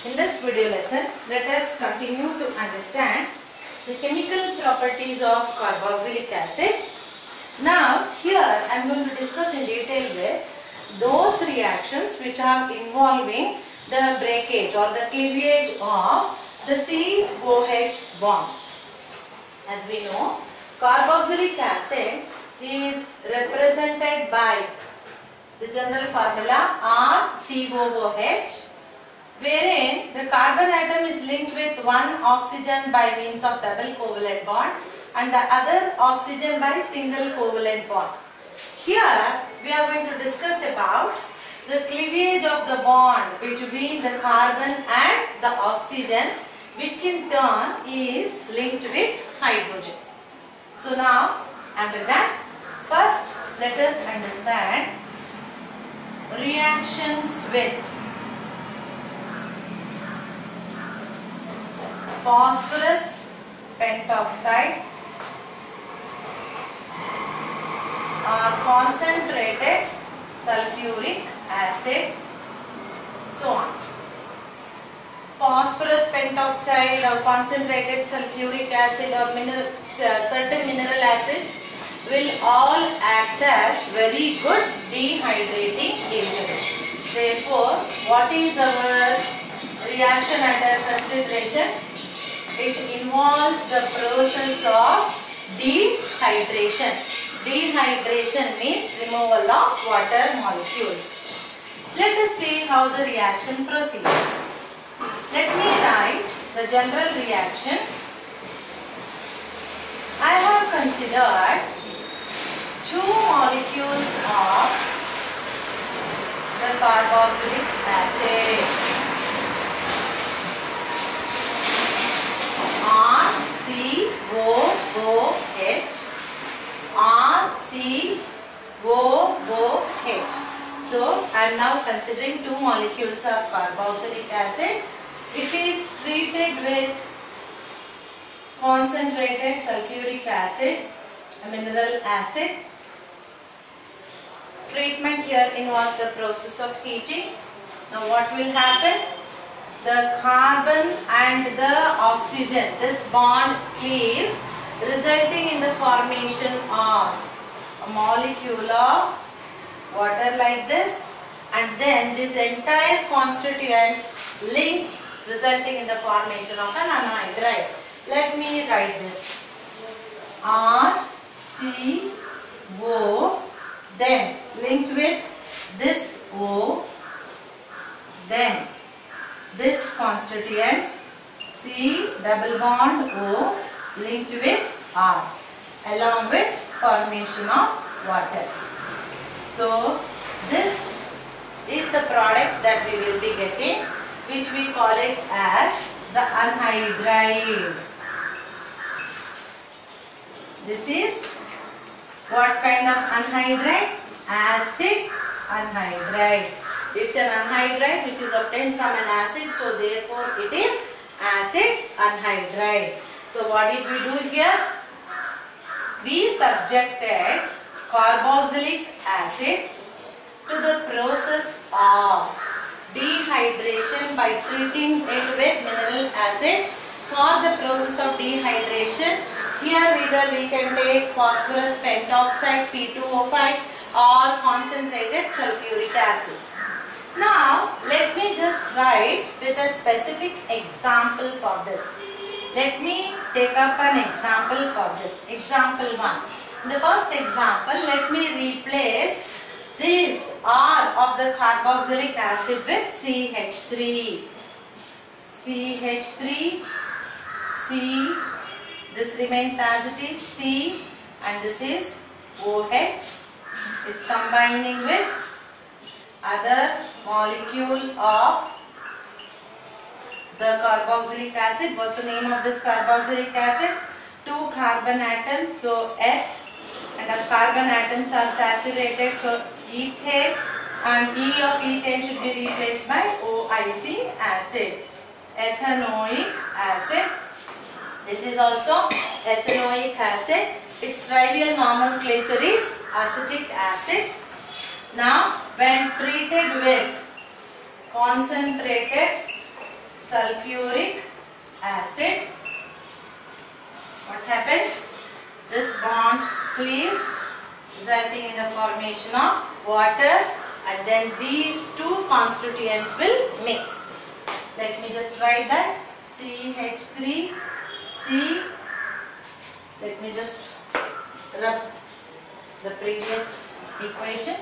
In this video lesson, let us continue to understand the chemical properties of carboxylic acid. Now, here I am going to discuss in detail with those reactions which are involving the breakage or the cleavage of the COH bond. As we know, carboxylic acid is represented by the general formula RCOOH, wherein the carbon atom is linked with one oxygen by means of double covalent bond and the other oxygen by single covalent bond. Here we are going to discuss about the cleavage of the bond between the carbon and the oxygen, which in turn is linked with hydrogen. So now, under that, first let us understand reactions with phosphorus pentoxide or concentrated sulfuric acid, so on. Phosphorus pentoxide or concentrated sulfuric acid or certain mineral acids will all act as very good dehydrating agents. Therefore, what is our reaction under consideration? It involves the process of dehydration. Dehydration means removal of water molecules. Let us see how the reaction proceeds. Let me write the general reaction. I have considered two molecules of the carboxylic acid, RCOOH. So, I am now considering two molecules of carboxylic acid. It is treated with concentrated sulfuric acid, a mineral acid. Treatment here involves the process of heating. Now what will happen? The carbon and the oxygen, this bond cleaves, resulting in the formation of a molecule of water like this, and then this entire constituent links, resulting in the formation of an anhydride. Let me write this. RCO, then linked with this O, then this constituents C double bond O linked with R, along with formation of water. So this is the product that we will be getting, which we call it as the anhydride. This is what kind of anhydride? Acid anhydride. It's an anhydride which is obtained from an acid, so therefore it is acid anhydride. So what did we do here? We subjected carboxylic acid to the process of dehydration by treating it with mineral acid. For the process of dehydration, here either we can take phosphorus pentoxide P2O5 or concentrated sulfuric acid. Now let me just write with a specific example for this. Let me take up an example for this. Example 1. In the first example, let me replace this R of the carboxylic acid with CH3. CH3, C, this remains as it is, C, and this is OH, is combining with other molecule of the carboxylic acid. What's the name of this carboxylic acid? Two carbon atoms, so eth, and the carbon atoms are saturated, so ethane, and E of ethane should be replaced by OIC acid, ethanoic acid. This is also ethanoic acid. Its trivial nomenclature is acetic acid. Now, when treated with concentrated sulfuric acid. What happens? This bond cleaves, resulting in the formation of water, and then these two constituents will mix. Let me just write that. CH3C. Let me just rub the previous equation.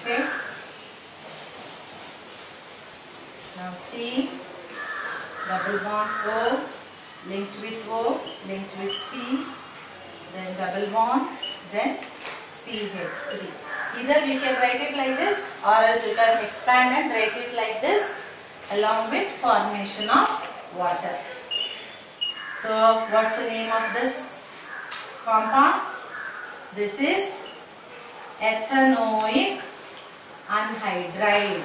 Okay. Now C, double bond O, linked with O, linked with C, then double bond, then CH3. Either we can write it like this, or else you can expand and write it like this, along with formation of water. So what's the name of this compound? This is ethanoic anhydride.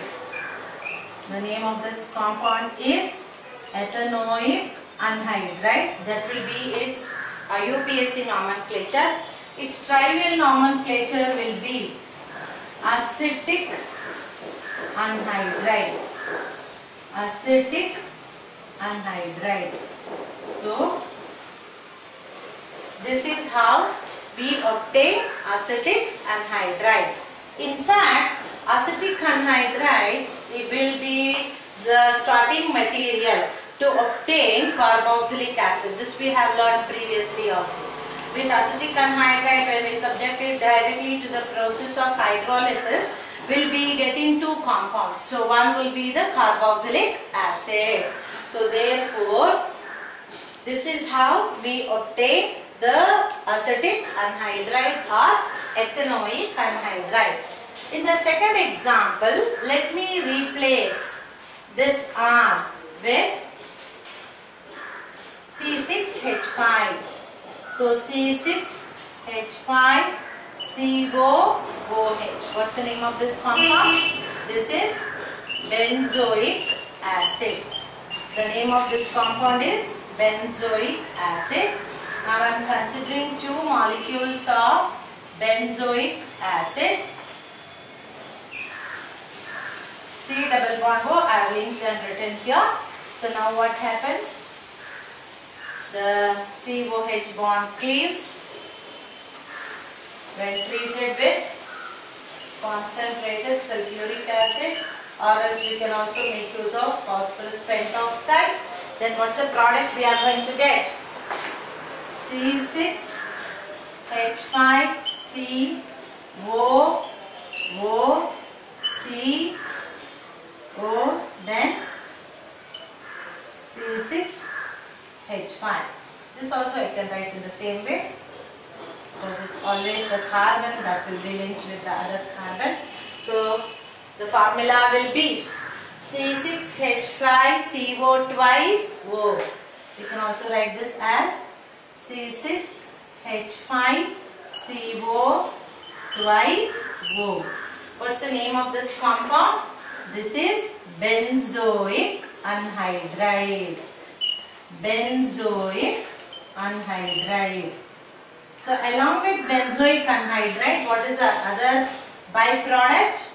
The name of this compound is ethanoic anhydride. That will be its IUPAC nomenclature. Its trivial nomenclature will be acetic anhydride. Acetic anhydride. So this is how we obtain acetic anhydride. In fact, acetic anhydride, it will be the starting material to obtain carboxylic acid. This we have learned previously also. With acetic anhydride, when we subject it directly to the process of hydrolysis, we will be getting two compounds. So one will be the carboxylic acid. So therefore, this is how we obtain the acetic anhydride or ethanoic anhydride. In the second example, let me replace this R with C6H5. So C6H5COOH. What's the name of this compound? This is benzoic acid. The name of this compound is benzoic acid. Now I am considering two molecules of benzoic acid. C double bond O, I have linked and written here. So now what happens? The COH bond cleaves when treated with concentrated sulfuric acid, or else we can also make use of phosphorus pentoxide. Then what's the product we are going to get? C6H5CO, then C6H5. This also I can write in the same way, because it's always the carbon that will be linked with the other carbon. So the formula will be C6H5CO twice O. You can also write this as C6H5CO twice O. What's the name of this compound? This is benzoic anhydride. Benzoic anhydride. So along with benzoic anhydride, what is the other byproduct?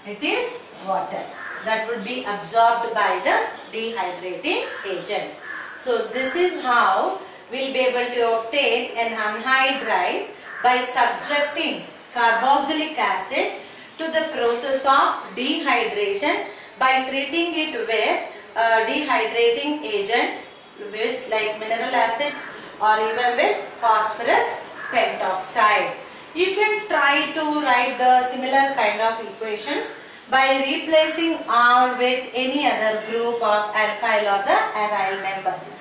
It is water that would be absorbed by the dehydrating agent. So this is how we will be able to obtain an anhydride by subjecting carboxylic acid to the process of dehydration by treating it with a dehydrating agent with like mineral acids or even with phosphorus pentoxide. You can try to write the similar kind of equations by replacing R with any other group of alkyl or the aryl members.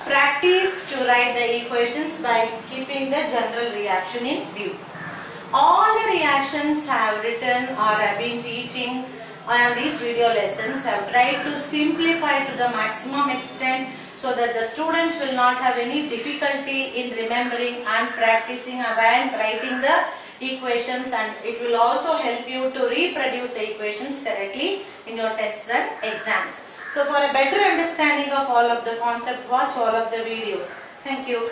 Practice to write the equations by keeping the general reaction in view. All the reactions I have written or I have been teaching on these video lessons, I have tried to simplify to the maximum extent so that the students will not have any difficulty in remembering and practicing and writing the equations, and it will also help you to reproduce the equations correctly in your tests and exams. So for a better understanding of all of the concept, watch all of the videos. Thank you.